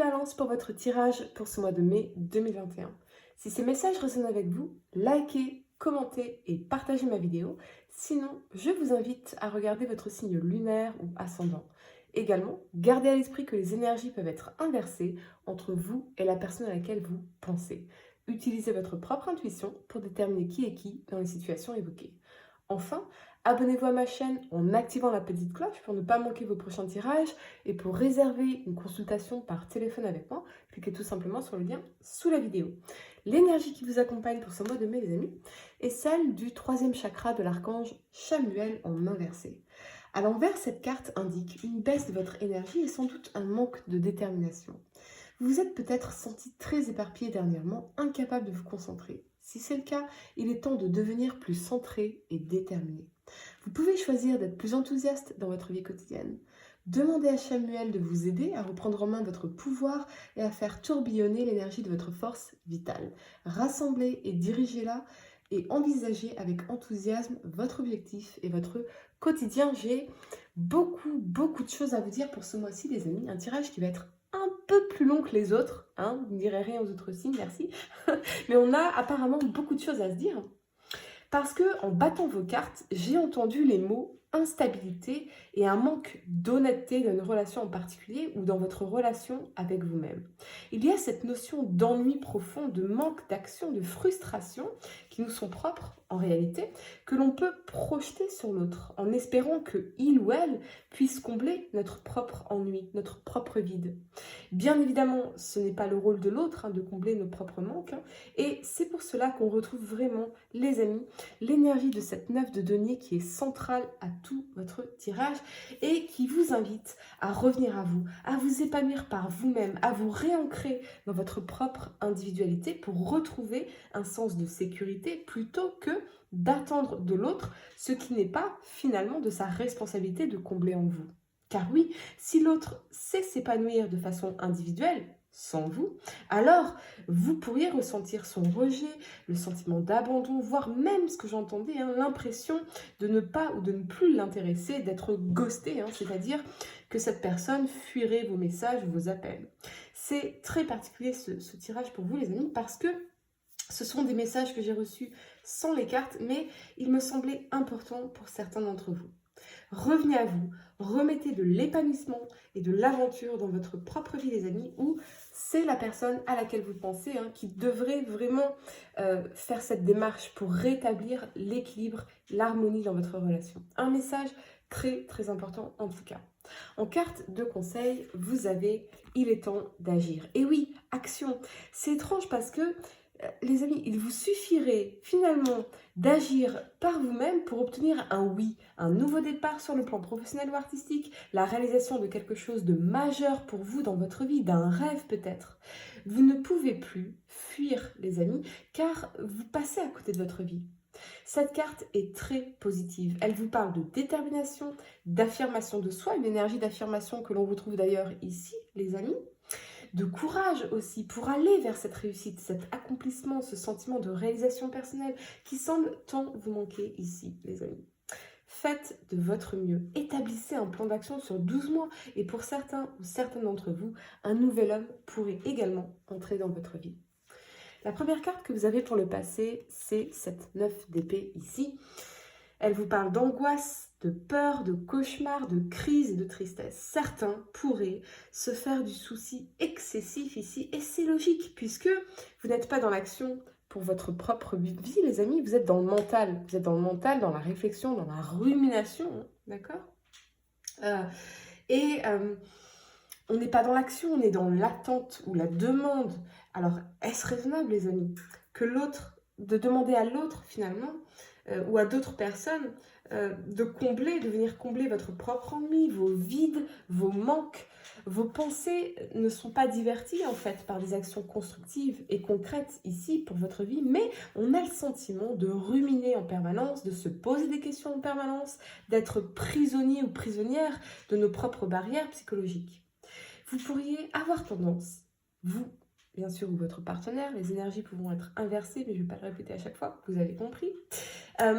Balance pour votre tirage pour ce mois de mai 2021. Si ces messages résonnent avec vous, likez, commentez et partagez ma vidéo. Sinon, je vous invite à regarder votre signe lunaire ou ascendant. Également, gardez à l'esprit que les énergies peuvent être inversées entre vous et la personne à laquelle vous pensez. Utilisez votre propre intuition pour déterminer qui est qui dans les situations évoquées. Enfin, abonnez-vous à ma chaîne en activant la petite cloche pour ne pas manquer vos prochains tirages et pour réserver une consultation par téléphone avec moi, cliquez tout simplement sur le lien sous la vidéo. L'énergie qui vous accompagne pour ce mois de mai, les amis, est celle du troisième chakra de l'archange Chamuel en inversé. À l'envers, cette carte indique une baisse de votre énergie et sans doute un manque de détermination. Vous vous êtes peut-être senti très éparpillé dernièrement, incapable de vous concentrer. Si c'est le cas, il est temps de devenir plus centré et déterminé. Vous pouvez choisir d'être plus enthousiaste dans votre vie quotidienne. Demandez à Chamuel de vous aider à reprendre en main votre pouvoir et à faire tourbillonner l'énergie de votre force vitale. Rassemblez et dirigez-la et envisagez avec enthousiasme votre objectif et votre quotidien. J'ai beaucoup de choses à vous dire pour ce mois-ci, les amis. Un tirage qui va être un peu plus long que les autres, hein, vous ne direz rien aux autres signes, merci. Mais on a apparemment beaucoup de choses à se dire. Parce que en battant vos cartes, j'ai entendu les mots instabilité et un manque d'honnêteté dans une relation en particulier ou dans votre relation avec vous-même. Il y a cette notion d'ennui profond, de manque d'action, de frustration qui nous sont propres en réalité, que l'on peut projeter sur l'autre en espérant que il ou elle puisse combler notre propre ennui, notre propre vide. Bien évidemment, ce n'est pas le rôle de l'autre de combler nos propres manques et c'est pour cela qu'on retrouve vraiment, les amis, l'énergie de cette 9 de denier qui est centrale à tout votre tirage et qui vous invite à revenir à vous épanouir par vous-même, à vous réancrer dans votre propre individualité pour retrouver un sens de sécurité plutôt que d'attendre de l'autre ce qui n'est pas finalement de sa responsabilité de combler en vous. Car oui, si l'autre sait s'épanouir de façon individuelle, sans vous, alors vous pourriez ressentir son rejet, le sentiment d'abandon, voire même ce que j'entendais, l'impression de ne pas ou de ne plus l'intéresser, d'être ghosté, c'est-à-dire que cette personne fuirait vos messages, vos appels. C'est très particulier ce tirage pour vous, les amis, parce que ce sont des messages que j'ai reçus sans les cartes, mais il me semblait important pour certains d'entre vous. Revenez à vous, remettez de l'épanouissement et de l'aventure dans votre propre vie, les amis, où c'est la personne à laquelle vous pensez qui devrait vraiment faire cette démarche pour rétablir l'équilibre, l'harmonie dans votre relation. Un message très important en tout cas. En carte de conseil, vous avez « Il est temps d'agir ». Et oui, action. C'est étrange parce que les amis, il vous suffirait finalement d'agir par vous-même pour obtenir un oui, un nouveau départ sur le plan professionnel ou artistique, la réalisation de quelque chose de majeur pour vous dans votre vie, d'un rêve peut-être. Vous ne pouvez plus fuir, les amis, car vous passez à côté de votre vie. Cette carte est très positive. Elle vous parle de détermination, d'affirmation de soi, une énergie d'affirmation que l'on retrouve d'ailleurs ici, les amis. De courage aussi pour aller vers cette réussite, cet accomplissement, ce sentiment de réalisation personnelle qui semble tant vous manquer ici, les amis. Faites de votre mieux, établissez un plan d'action sur 12 mois et pour certains ou certaines d'entre vous, un nouvel homme pourrait également entrer dans votre vie. La première carte que vous avez pour le passé, c'est cette 9 d'épée ici. Elle vous parle d'angoisse, de peur, de cauchemar, de crise et de tristesse. Certains pourraient se faire du souci excessif ici, et c'est logique, puisque vous n'êtes pas dans l'action pour votre propre vie, les amis, vous êtes dans le mental. Vous êtes dans le mental, dans la réflexion, dans la rumination, d'accord on n'est pas dans l'action, on est dans l'attente ou la demande. Alors, est-ce raisonnable, les amis, que l'autre, de demander à l'autre, finalement, ou à d'autres personnes, de venir combler votre propre ennui, vos vides, vos manques. Vos pensées ne sont pas diverties en fait par des actions constructives et concrètes ici pour votre vie, mais on a le sentiment de ruminer en permanence, de se poser des questions en permanence, d'être prisonnier ou prisonnière de nos propres barrières psychologiques. Vous pourriez avoir tendance, vous, bien sûr, ou votre partenaire, les énergies pouvant être inversées, mais je ne vais pas le répéter à chaque fois, vous avez compris,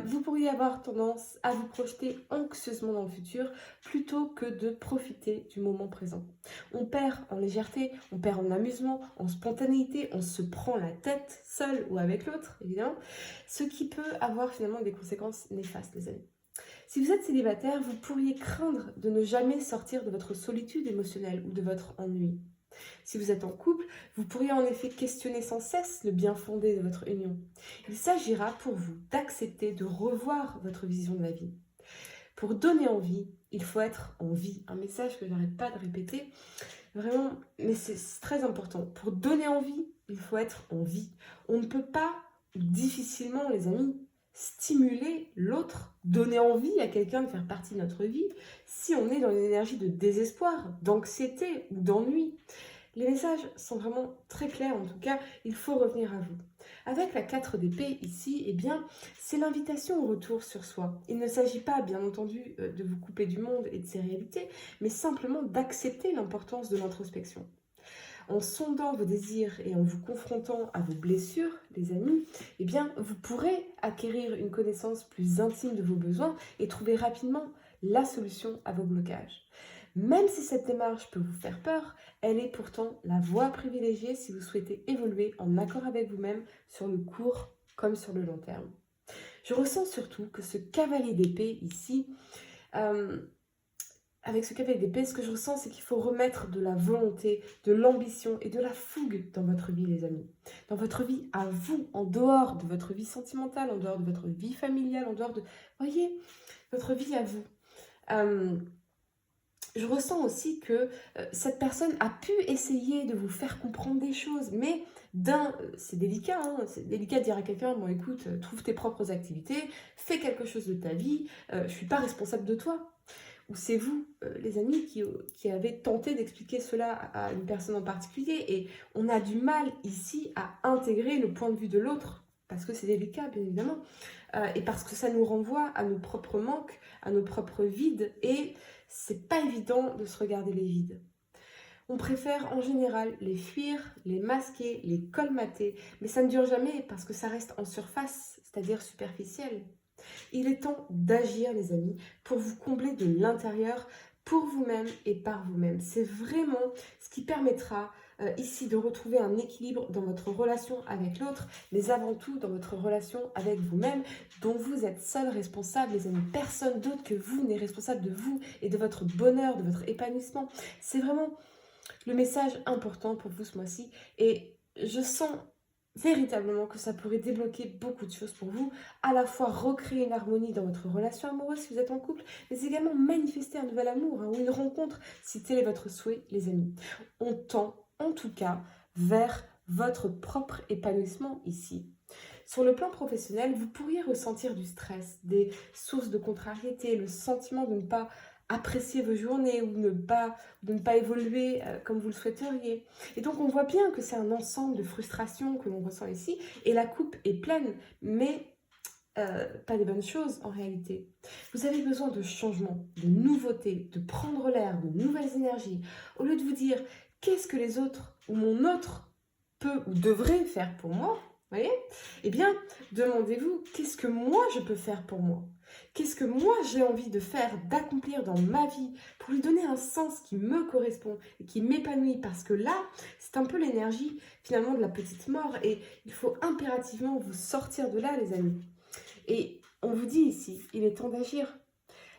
Vous pourriez avoir tendance à vous projeter anxieusement dans le futur plutôt que de profiter du moment présent. On perd en légèreté, on perd en amusement, en spontanéité, on se prend la tête seul ou avec l'autre, évidemment, ce qui peut avoir finalement des conséquences néfastes, les amis. Si vous êtes célibataire, vous pourriez craindre de ne jamais sortir de votre solitude émotionnelle ou de votre ennui. Si vous êtes en couple, vous pourriez en effet questionner sans cesse le bien fondé de votre union. Il s'agira pour vous d'accepter de revoir votre vision de la vie. Pour donner envie, il faut être en vie. Un message que je n'arrête pas de répéter, vraiment, mais c'est très important. Pour donner envie, il faut être en vie. On ne peut pas, difficilement les amis, stimuler l'autre, donner envie à quelqu'un de faire partie de notre vie si on est dans une énergie de désespoir, d'anxiété ou d'ennui. Les messages sont vraiment très clairs, en tout cas, il faut revenir à vous. Avec la 4 d'épée ici, eh bien, c'est l'invitation au retour sur soi. Il ne s'agit pas, bien entendu, de vous couper du monde et de ses réalités, mais simplement d'accepter l'importance de l'introspection. En sondant vos désirs et en vous confrontant à vos blessures, les amis, eh bien, vous pourrez acquérir une connaissance plus intime de vos besoins et trouver rapidement la solution à vos blocages. Même si cette démarche peut vous faire peur, elle est pourtant la voie privilégiée si vous souhaitez évoluer en accord avec vous-même sur le court comme sur le long terme. Je ressens surtout que ce cavalier d'épée ici, avec ce cavalier d'épée, ce que je ressens, c'est qu'il faut remettre de la volonté, de l'ambition et de la fougue dans votre vie, les amis. Dans votre vie à vous, en dehors de votre vie sentimentale, en dehors de votre vie familiale, en dehors de, voyez, votre vie à vous. Je ressens aussi que cette personne a pu essayer de vous faire comprendre des choses, mais c'est délicat, hein, c'est délicat de dire à quelqu'un, bon écoute, trouve tes propres activités, fais quelque chose de ta vie, je ne suis pas responsable de toi. Ou c'est vous, les amis, qui avez tenté d'expliquer cela à une personne en particulier, et on a du mal ici à intégrer le point de vue de l'autre, parce que c'est délicat, bien évidemment, et parce que ça nous renvoie à nos propres manques, à nos propres vides, et c'est pas évident de se regarder les vides. On préfère en général les fuir, les masquer, les colmater, mais ça ne dure jamais parce que ça reste en surface, c'est-à-dire superficiel. Il est temps d'agir, les amis, pour vous combler de l'intérieur, pour vous-même et par vous-même. C'est vraiment ce qui permettra ici de retrouver un équilibre dans votre relation avec l'autre, mais avant tout dans votre relation avec vous-même, dont vous êtes seul responsable, les amis. Personne d'autre que vous n'est responsable de vous et de votre bonheur, de votre épanouissement. C'est vraiment le message important pour vous ce mois-ci, et je sens véritablement que ça pourrait débloquer beaucoup de choses pour vous, à la fois recréer une harmonie dans votre relation amoureuse si vous êtes en couple, mais également manifester un nouvel amour, hein, ou une rencontre si tel est votre souhait, les amis. On tend en tout cas vers votre propre épanouissement ici. Sur le plan professionnel, vous pourriez ressentir du stress, des sources de contrariété, le sentiment de ne pas apprécier vos journées ou de ne pas évoluer comme vous le souhaiteriez. Et donc on voit bien que c'est un ensemble de frustrations que l'on ressent ici, et la coupe est pleine, mais pas des bonnes choses en réalité. Vous avez besoin de changement, de nouveautés, de prendre l'air, de nouvelles énergies. Au lieu de vous dire qu'est-ce que les autres ou mon autre peut ou devrait faire pour moi, voyez, eh bien, demandez-vous qu'est-ce que moi je peux faire pour moi. Qu'est-ce que moi j'ai envie de faire, d'accomplir dans ma vie pour lui donner un sens qui me correspond et qui m'épanouit, parce que là, c'est un peu l'énergie finalement de la petite mort et il faut impérativement vous sortir de là, les amis. Et on vous dit ici, il est temps d'agir.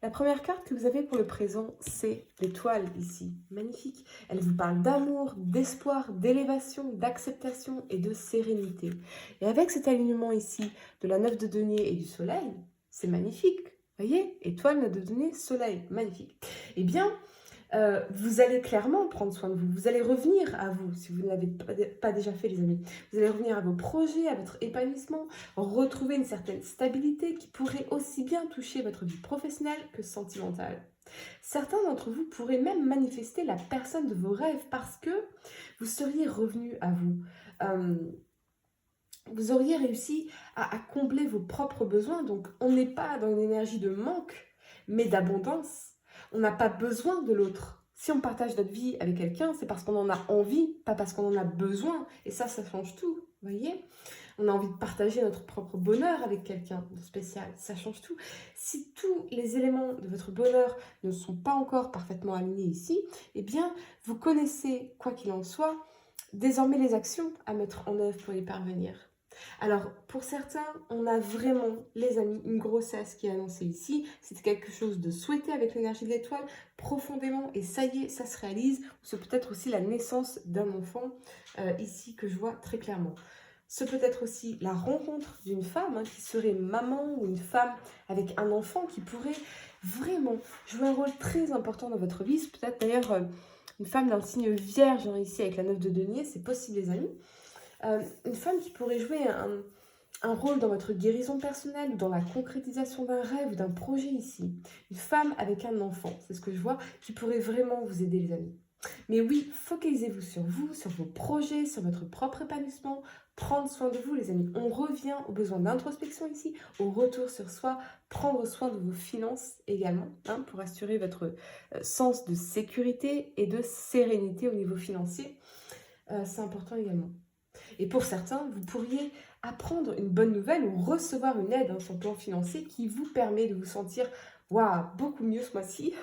La première carte que vous avez pour le présent, c'est l'étoile ici. Magnifique. Elle vous parle d'amour, d'espoir, d'élévation, d'acceptation et de sérénité. Et avec cet alignement ici de la 9 de denier et du soleil, c'est magnifique. Voyez, étoile, 9 de denier, soleil, magnifique. Eh bien, vous allez clairement prendre soin de vous. Vous allez revenir à vous, si vous ne l'avez pas déjà fait, les amis. Vous allez revenir à vos projets, à votre épanouissement, retrouver une certaine stabilité qui pourrait aussi bien toucher votre vie professionnelle que sentimentale. Certains d'entre vous pourraient même manifester la personne de vos rêves parce que vous seriez revenu à vous. Vous auriez réussi à combler vos propres besoins. Donc, on n'est pas dans une énergie de manque, mais d'abondance. On n'a pas besoin de l'autre. Si on partage notre vie avec quelqu'un, c'est parce qu'on en a envie, pas parce qu'on en a besoin. Et ça change tout, vous voyez. On a envie de partager notre propre bonheur avec quelqu'un de spécial. Ça change tout. Si tous les éléments de votre bonheur ne sont pas encore parfaitement alignés ici, eh bien, vous connaissez, quoi qu'il en soit, désormais les actions à mettre en œuvre pour y parvenir. Alors, pour certains, on a vraiment, les amis, une grossesse qui est annoncée ici. C'est quelque chose de souhaité avec l'énergie de l'étoile, profondément, et ça y est, ça se réalise. C'est peut-être aussi la naissance d'un enfant, ici, que je vois très clairement. Ce peut être aussi la rencontre d'une femme qui serait maman, ou une femme avec un enfant qui pourrait vraiment jouer un rôle très important dans votre vie. C'est peut-être d'ailleurs une femme dans le signe vierge, ici, avec la 9 de denier, c'est possible, les amis. Une femme qui pourrait jouer un rôle dans votre guérison personnelle ou dans la concrétisation d'un rêve ou d'un projet ici. Une femme avec un enfant, c'est ce que je vois, qui pourrait vraiment vous aider, les amis. Mais oui, focalisez-vous, sur vos projets, sur votre propre épanouissement, prendre soin de vous, les amis. On revient aux besoins d'introspection ici, au retour sur soi, prendre soin de vos finances également, pour assurer votre sens de sécurité et de sérénité au niveau financier. C'est important également. Et pour certains, vous pourriez apprendre une bonne nouvelle ou recevoir une aide sur le plan financier qui vous permet de vous sentir beaucoup mieux ce mois-ci,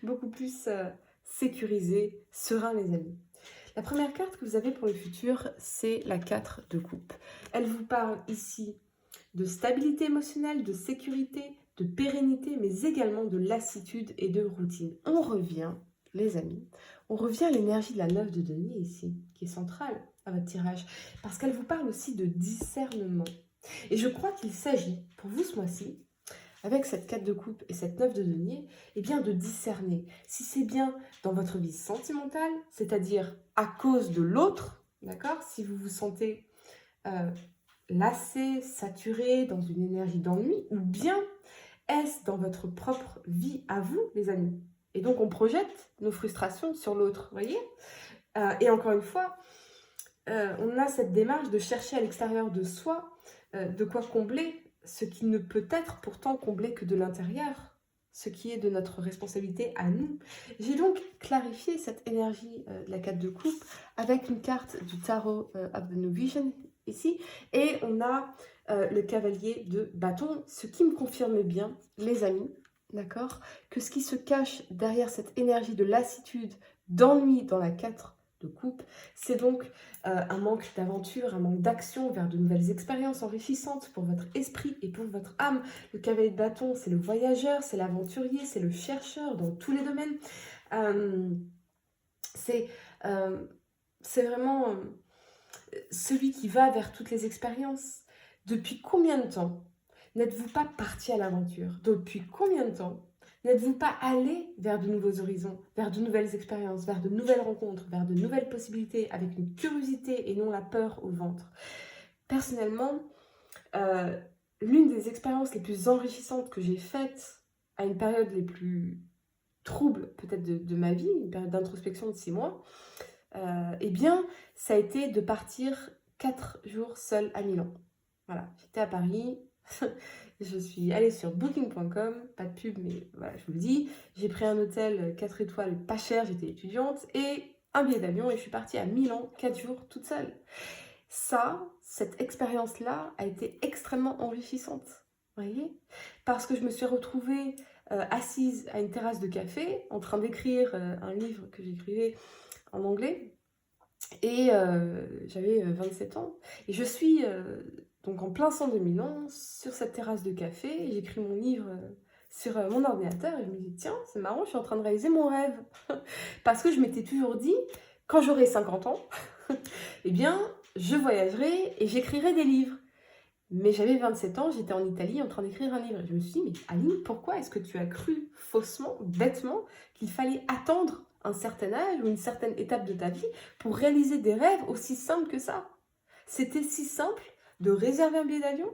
beaucoup plus sécurisé, serein, les amis. La première carte que vous avez pour le futur, c'est la 4 de coupe. Elle vous parle ici de stabilité émotionnelle, de sécurité, de pérennité, mais également de lassitude et de routine. On revient, les amis, on revient à l'énergie de la 9 de denier ici, qui est centrale à votre tirage, parce qu'elle vous parle aussi de discernement. Et je crois qu'il s'agit, pour vous ce mois-ci, avec cette 4 de coupe et cette 9 de denier, eh bien de discerner si c'est bien dans votre vie sentimentale, c'est-à-dire à cause de l'autre, d'accord? Si vous vous sentez lassé, saturé, dans une énergie d'ennui, ou bien est-ce dans votre propre vie à vous, les amis? Et donc on projette nos frustrations sur l'autre, voyez? Et encore une fois, on a cette démarche de chercher à l'extérieur de soi de quoi combler ce qui ne peut être pourtant comblé que de l'intérieur, ce qui est de notre responsabilité à nous. J'ai donc clarifié cette énergie de la 4 de coupe avec une carte du tarot of the New Vision ici, et on a le cavalier de bâton, ce qui me confirme bien, les amis, d'accord, que ce qui se cache derrière cette énergie de lassitude, d'ennui dans la 4 de coupe, c'est donc un manque d'aventure, un manque d'action vers de nouvelles expériences enrichissantes pour votre esprit et pour votre âme. Le cavalier de bâton, c'est le voyageur, c'est l'aventurier, c'est le chercheur dans tous les domaines. C'est vraiment celui qui va vers toutes les expériences. Depuis combien de temps n'êtes-vous pas parti à l'aventure? Depuis combien de temps n'êtes-vous pas allé vers de nouveaux horizons, vers de nouvelles expériences, vers de nouvelles rencontres, vers de nouvelles possibilités, avec une curiosité et non la peur au ventre? Personnellement, l'une des expériences les plus enrichissantes que j'ai faites à une période les plus troubles peut-être de ma vie, une période d'introspection de 6 mois, eh bien, ça a été de partir 4 jours seule à Milan. Voilà, j'étais à Paris, je suis allée sur booking.com, pas de pub, mais voilà, je vous le dis. J'ai pris un hôtel 4 étoiles pas cher, j'étais étudiante, et un billet d'avion, et je suis partie à Milan 4 jours toute seule. Ça, cette expérience-là a été extrêmement enrichissante, vous voyez? Parce que je me suis retrouvée assise à une terrasse de café, en train d'écrire un livre que j'écrivais en anglais, et j'avais 27 ans, et je suis donc en plein centre de Milan, sur cette terrasse de café, j'écris mon livre sur mon ordinateur, et je me dis, tiens, c'est marrant, je suis en train de réaliser mon rêve. Parce que je m'étais toujours dit, quand j'aurai 50 ans, eh bien, je voyagerai et j'écrirai des livres. Mais j'avais 27 ans, j'étais en Italie en train d'écrire un livre. Et je me suis dit, mais Aline, pourquoi est-ce que tu as cru faussement, bêtement, qu'il fallait attendre un certain âge ou une certaine étape de ta vie pour réaliser des rêves aussi simples que ça? C'était si simple de réserver un billet d'avion,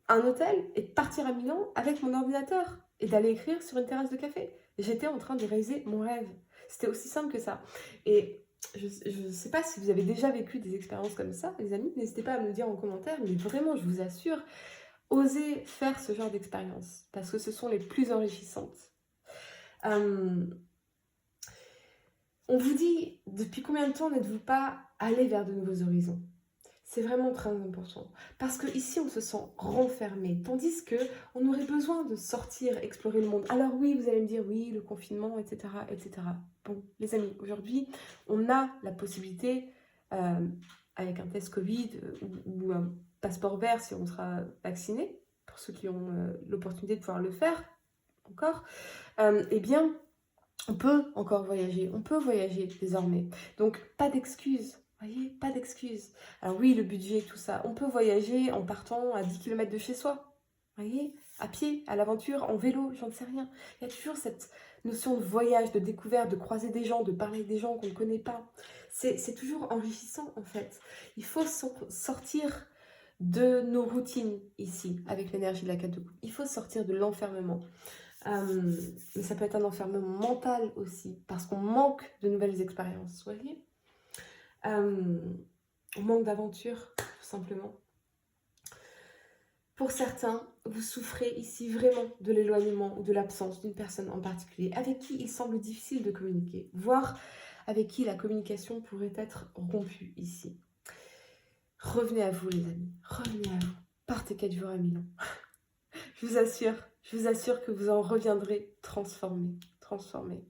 un hôtel et de partir à Milan avec mon ordinateur et d'aller écrire sur une terrasse de café. J'étais en train de réaliser mon rêve. C'était aussi simple que ça. Et je ne sais pas si vous avez déjà vécu des expériences comme ça, les amis. N'hésitez pas à me le dire en commentaire. Mais vraiment, je vous assure, osez faire ce genre d'expérience parce que ce sont les plus enrichissantes. On vous dit, depuis combien de temps n'êtes-vous pas allé vers de nouveaux horizons? C'est vraiment très important. Parce que ici, on se sent renfermé. Tandis que on aurait besoin de sortir, explorer le monde. Alors oui, vous allez me dire, oui, le confinement, etc., etc. Bon, les amis, aujourd'hui, on a la possibilité, euh, avec un test Covid ou un passeport vert si on sera vacciné, pour ceux qui ont l'opportunité de pouvoir le faire encore, eh bien, on peut encore voyager, on peut voyager désormais. Donc, pas d'excuses, voyez, pas d'excuses. Alors oui, le budget, tout ça, on peut voyager en partant à 10 km de chez soi, voyez, à pied, à l'aventure, en vélo, j'en sais rien. Il y a toujours cette notion de voyage, de découverte, de croiser des gens, de parler avec des gens qu'on ne connaît pas. C'est toujours enrichissant, en fait. Il faut sortir de nos routines ici, avec l'énergie de la 4 de coupe. Il faut sortir de l'enfermement. Mais ça peut être un enfermement mental aussi, parce qu'on manque de nouvelles expériences, vous voyez. On manque d'aventure, tout simplement. Pour certains, vous souffrez ici vraiment de l'éloignement ou de l'absence d'une personne en particulier, avec qui il semble difficile de communiquer, voire avec qui la communication pourrait être rompue ici. Revenez à vous, les amis, revenez à vous. Partez 4 jours à Milan. Je vous assure que vous en reviendrez transformé, transformé.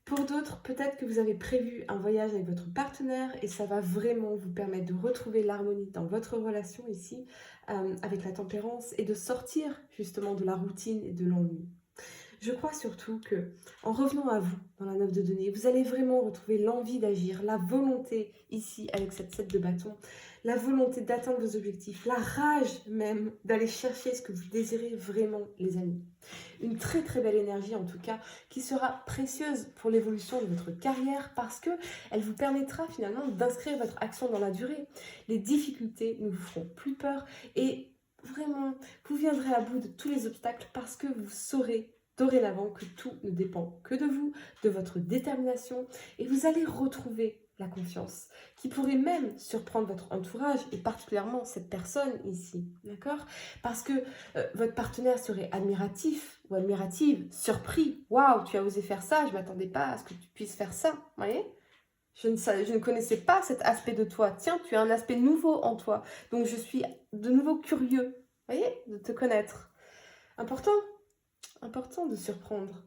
Pour d'autres, peut-être que vous avez prévu un voyage avec votre partenaire et ça va vraiment vous permettre de retrouver l'harmonie dans votre relation ici, avec la tempérance et de sortir justement de la routine et de l'ennui. Je crois surtout que, en revenant à vous dans la 9 de denier, vous allez vraiment retrouver l'envie d'agir, la volonté ici avec cette 7 de bâton, la volonté d'atteindre vos objectifs, la rage même d'aller chercher ce que vous désirez vraiment, les amis. Une très très belle énergie en tout cas, qui sera précieuse pour l'évolution de votre carrière parce qu'elle vous permettra finalement d'inscrire votre action dans la durée. Les difficultés ne vous feront plus peur et vraiment, vous viendrez à bout de tous les obstacles parce que vous saurez dorénavant que tout ne dépend que de vous, de votre détermination, et vous allez retrouver la confiance, qui pourrait même surprendre votre entourage, et particulièrement cette personne ici, d'accord? Parce que votre partenaire serait admiratif ou admirative, surpris. Waouh, tu as osé faire ça, je ne m'attendais pas à ce que tu puisses faire ça, vous voyez? Je ne connaissais pas cet aspect de toi. Tiens, tu as un aspect nouveau en toi. Donc, je suis de nouveau curieux, vous voyez, de te connaître. Important de surprendre.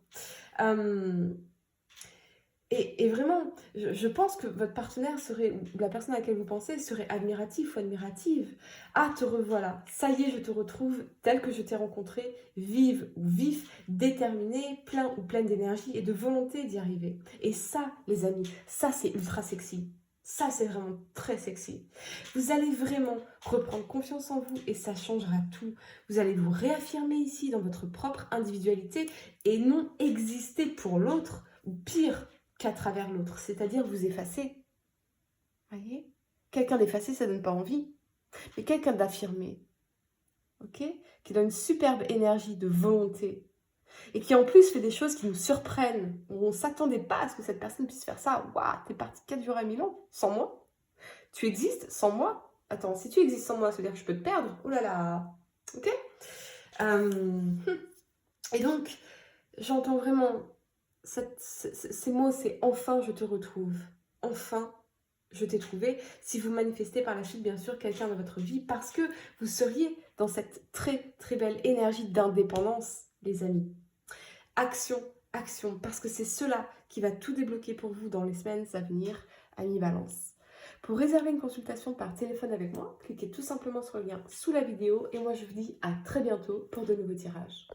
Et vraiment, je pense que votre partenaire serait, ou la personne à laquelle vous pensez, serait admiratif ou admirative. Ah, te revoilà, ça y est, je te retrouve tel que je t'ai rencontré, vive ou vif, déterminé, plein ou pleine d'énergie et de volonté d'y arriver. Et ça, les amis, ça c'est ultra sexy. Ça, c'est vraiment très sexy. Vous allez vraiment reprendre confiance en vous et ça changera tout. Vous allez vous réaffirmer ici dans votre propre individualité et non exister pour l'autre, ou pire, qu'à travers l'autre, c'est-à-dire vous effacer. Voyez? Quelqu'un d'effacé, ça donne pas envie. Mais quelqu'un d'affirmé, ok? Qui donne une superbe énergie de volonté et qui en plus fait des choses qui nous surprennent. On ne s'attendait pas à ce que cette personne puisse faire ça. Waouh, t'es parti 4 jours à Milan sans moi? Tu existes sans moi? Attends, si tu existes sans moi, ça veut dire que je peux te perdre? Oh là là! Ok? Et donc, j'entends vraiment ces mots, c'est enfin je te retrouve. Enfin, je t'ai trouvé. Si vous manifestez par la suite, bien sûr, quelqu'un dans votre vie, parce que vous seriez dans cette très très belle énergie d'indépendance, les amis. Action, action, parce que c'est cela qui va tout débloquer pour vous dans les semaines à venir, Amis Balance. Pour réserver une consultation par téléphone avec moi, cliquez tout simplement sur le lien sous la vidéo et moi je vous dis à très bientôt pour de nouveaux tirages.